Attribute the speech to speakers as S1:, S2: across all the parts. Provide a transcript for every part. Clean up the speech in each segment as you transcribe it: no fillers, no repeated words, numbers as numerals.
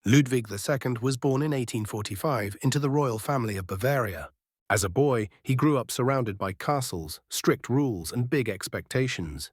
S1: Ludwig II was born in 1845 into the royal family of Bavaria. As a boy, he grew up surrounded by castles, strict rules, and big expectations.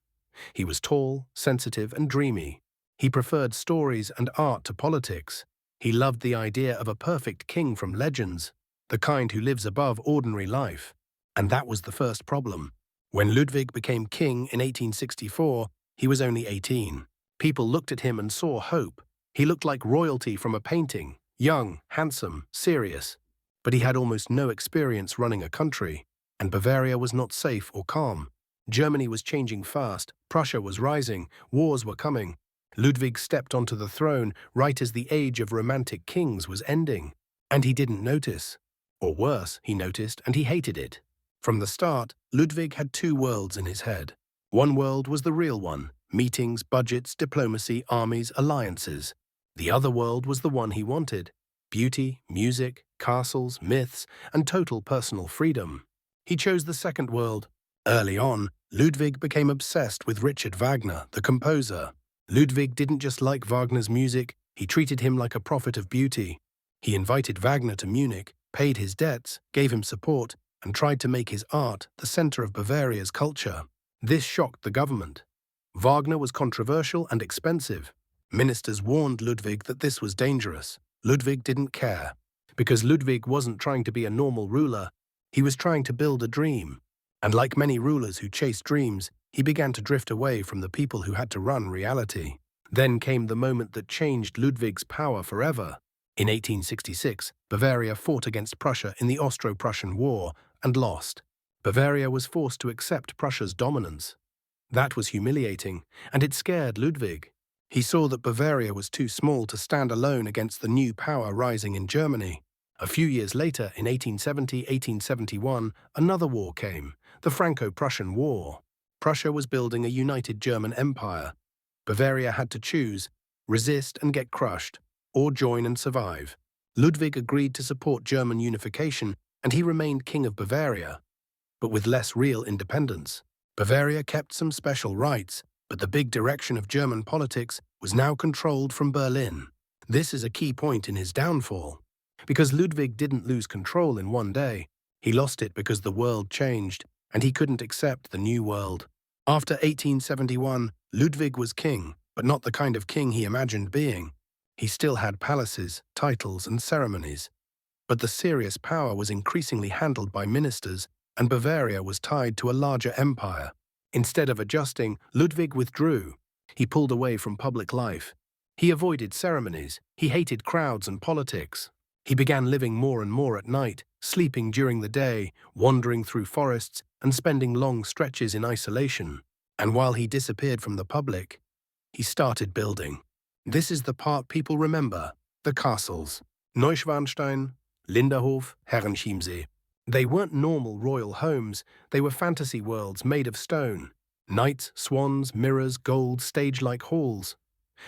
S1: He was tall, sensitive, and dreamy. He preferred stories and art to politics. He loved the idea of a perfect king from legends, the kind who lives above ordinary life. And that was the first problem. When Ludwig became king in 1864, he was only 18. People looked at him and saw hope. He looked like royalty from a painting, young, handsome, serious. But he had almost no experience running a country, and Bavaria was not safe or calm. Germany was changing fast, Prussia was rising, wars were coming. Ludwig stepped onto the throne right as the age of romantic kings was ending. And he didn't notice. Or worse, he noticed and he hated it. From the start, Ludwig had two worlds in his head. One world was the real one: meetings, budgets, diplomacy, armies, alliances. The other world was the one he wanted: beauty, music, castles, myths, and total personal freedom. He chose the second world. Early on, Ludwig became obsessed with Richard Wagner, the composer. Ludwig didn't just like Wagner's music, he treated him like a prophet of beauty. He invited Wagner to Munich, paid his debts, gave him support, and tried to make his art the center of Bavaria's culture. This shocked the government. Wagner was controversial and expensive. Ministers warned Ludwig that this was dangerous. Ludwig didn't care. Because Ludwig wasn't trying to be a normal ruler, he was trying to build a dream. And like many rulers who chase dreams, he began to drift away from the people who had to run reality. Then came the moment that changed Ludwig's power forever. In 1866, Bavaria fought against Prussia in the Austro-Prussian War and lost. Bavaria was forced to accept Prussia's dominance. That was humiliating, and it scared Ludwig. He saw that Bavaria was too small to stand alone against the new power rising in Germany. A few years later, in 1870–1871, another war came, the Franco-Prussian War. Prussia was building a united German empire. Bavaria had to choose: resist and get crushed, or join and survive. Ludwig agreed to support German unification, and he remained King of Bavaria, but with less real independence. Bavaria kept some special rights, but the big direction of German politics was now controlled from Berlin. This is a key point in his downfall. Because Ludwig didn't lose control in one day, he lost it because the world changed, and he couldn't accept the new world. After 1871, Ludwig was king, but not the kind of king he imagined being. He still had palaces, titles, and ceremonies. But the serious power was increasingly handled by ministers, and Bavaria was tied to a larger empire. Instead of adjusting, Ludwig withdrew. He pulled away from public life. He avoided ceremonies. He hated crowds and politics. He began living more and more at night, sleeping during the day, wandering through forests, and spending long stretches in isolation. And while he disappeared from the public, he started building. This is the part people remember: the castles. Neuschwanstein, Linderhof, Herrenchiemsee. They weren't normal royal homes, they were fantasy worlds made of stone. Knights, swans, mirrors, gold, stage-like halls.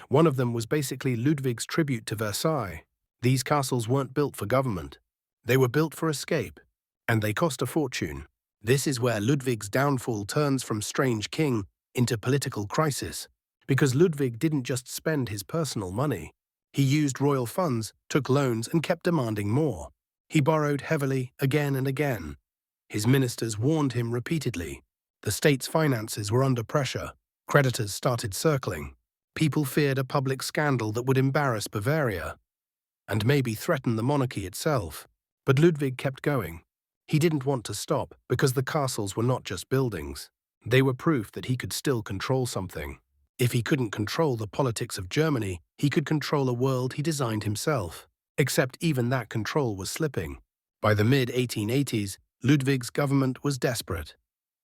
S1: One of them was basically Ludwig's tribute to Versailles. These castles weren't built for government. They were built for escape, and they cost a fortune. This is where Ludwig's downfall turns from strange king into political crisis, because Ludwig didn't just spend his personal money. He used royal funds, took loans, and kept demanding more. He borrowed heavily again and again. His ministers warned him repeatedly. The state's finances were under pressure. Creditors started circling. People feared a public scandal that would embarrass Bavaria and maybe threaten the monarchy itself. But Ludwig kept going. He didn't want to stop because the castles were not just buildings. They were proof that he could still control something. If he couldn't control the politics of Germany, he could control a world he designed himself. Except even that control was slipping. By the mid-1880s, Ludwig's government was desperate.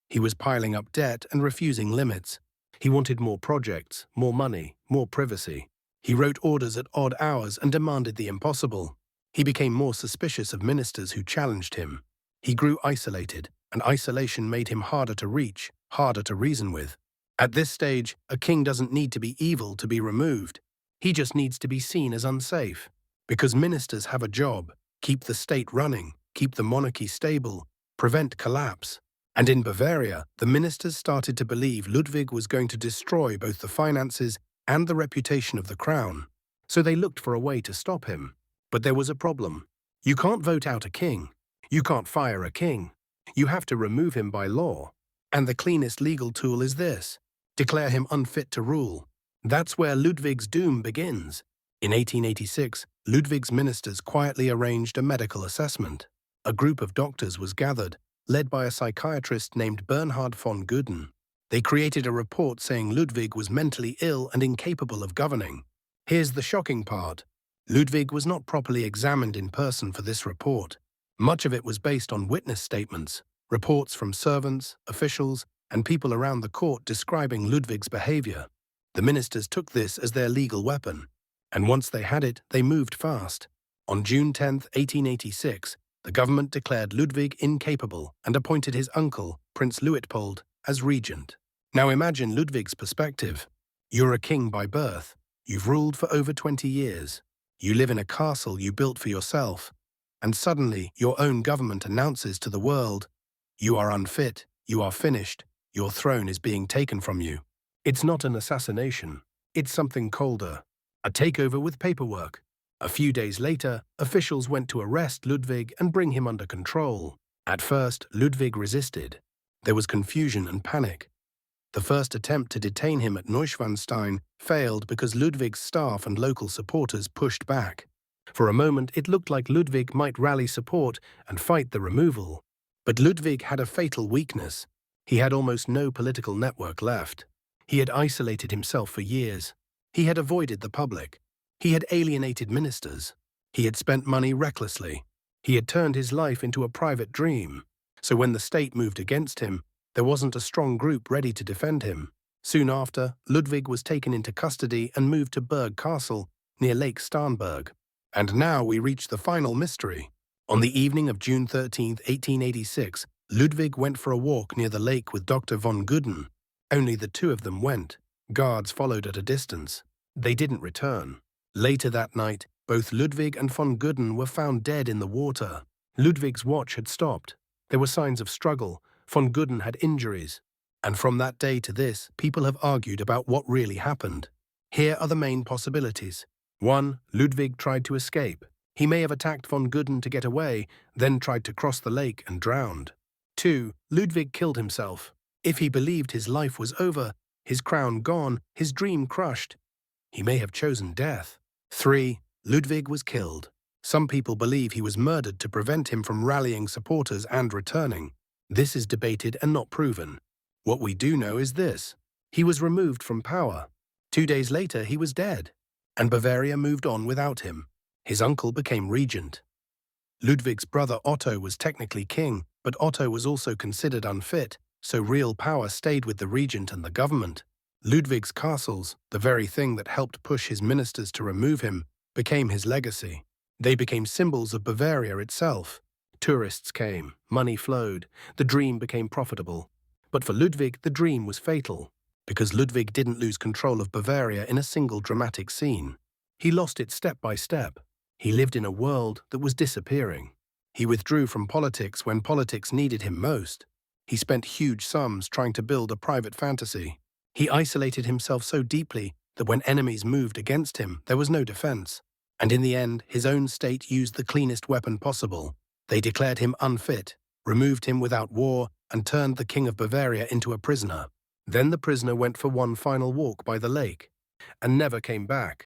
S1: He was piling up debt and refusing limits. He wanted more projects, more money, more privacy. He wrote orders at odd hours and demanded the impossible. He became more suspicious of ministers who challenged him. He grew isolated, and isolation made him harder to reach, harder to reason with. At this stage, a king doesn't need to be evil to be removed. He just needs to be seen as unsafe. Because ministers have a job: keep the state running, keep the monarchy stable, prevent collapse. And in Bavaria, the ministers started to believe Ludwig was going to destroy both the finances and the reputation of the crown. so they looked for a way to stop him. But there was a problem. You can't vote out a king. You can't fire a king. You have to remove him by law. And the cleanest legal tool is this: declare him unfit to rule. That's where Ludwig's doom begins. In 1886, Ludwig's ministers quietly arranged a medical assessment. A group of doctors was gathered, led by a psychiatrist named Bernhard von Guden. They created a report saying Ludwig was mentally ill and incapable of governing. Here's the shocking part. Ludwig was not properly examined in person for this report. Much of it was based on witness statements, reports from servants, officials, and people around the court describing Ludwig's behavior. The ministers took this as their legal weapon, and once they had it, they moved fast. On June 10, 1886, the government declared Ludwig incapable and appointed his uncle, Prince Luitpold, as regent. Now imagine Ludwig's perspective. You're a king by birth. You've ruled for over 20 years. You live in a castle you built for yourself. And suddenly, your own government announces to the world, you are unfit, you are finished, your throne is being taken from you. It's not an assassination. It's something colder. A takeover with paperwork. A few days later, officials went to arrest Ludwig and bring him under control. At first, Ludwig resisted. There was confusion and panic. The first attempt to detain him at Neuschwanstein failed because Ludwig's staff and local supporters pushed back. For a moment, it looked like Ludwig might rally support and fight the removal. But Ludwig had a fatal weakness. He had almost no political network left. He had isolated himself for years. He had avoided the public. He had alienated ministers. He had spent money recklessly. He had turned his life into a private dream. So when the state moved against him, there wasn't a strong group ready to defend him. Soon after, Ludwig was taken into custody and moved to Berg Castle, near Lake Starnberg. And now we reach the final mystery. On the evening of June 13, 1886, Ludwig went for a walk near the lake with Dr. von Guden. Only the two of them went. Guards followed at a distance. They didn't return. Later that night, both Ludwig and von Guden were found dead in the water. Ludwig's watch had stopped. There were signs of struggle. Von Guden had injuries. And from that day to this, people have argued about what really happened. Here are the main possibilities. 1. Ludwig tried to escape. He may have attacked von Guden to get away, then tried to cross the lake and drowned. 2. Ludwig killed himself. If he believed his life was over, his crown gone, his dream crushed, he may have chosen death. 3. Ludwig was killed. Some people believe he was murdered to prevent him from rallying supporters and returning. This is debated and not proven. What we do know is this: he was removed from power. 2 days later, he was dead. And Bavaria moved on without him. His uncle became regent. Ludwig's brother Otto was technically king, but Otto was also considered unfit, so real power stayed with the regent and the government. Ludwig's castles, the very thing that helped push his ministers to remove him, became his legacy. They became symbols of Bavaria itself. Tourists came, money flowed, the dream became profitable. But for Ludwig, the dream was fatal, because Ludwig didn't lose control of Bavaria in a single dramatic scene. He lost it step by step. He lived in a world that was disappearing. He withdrew from politics when politics needed him most. He spent huge sums trying to build a private fantasy. He isolated himself so deeply that when enemies moved against him, there was no defense. And in the end, his own state used the cleanest weapon possible. They declared him unfit, removed him without war, and turned the King of Bavaria into a prisoner. Then the prisoner went for one final walk by the lake, and never came back.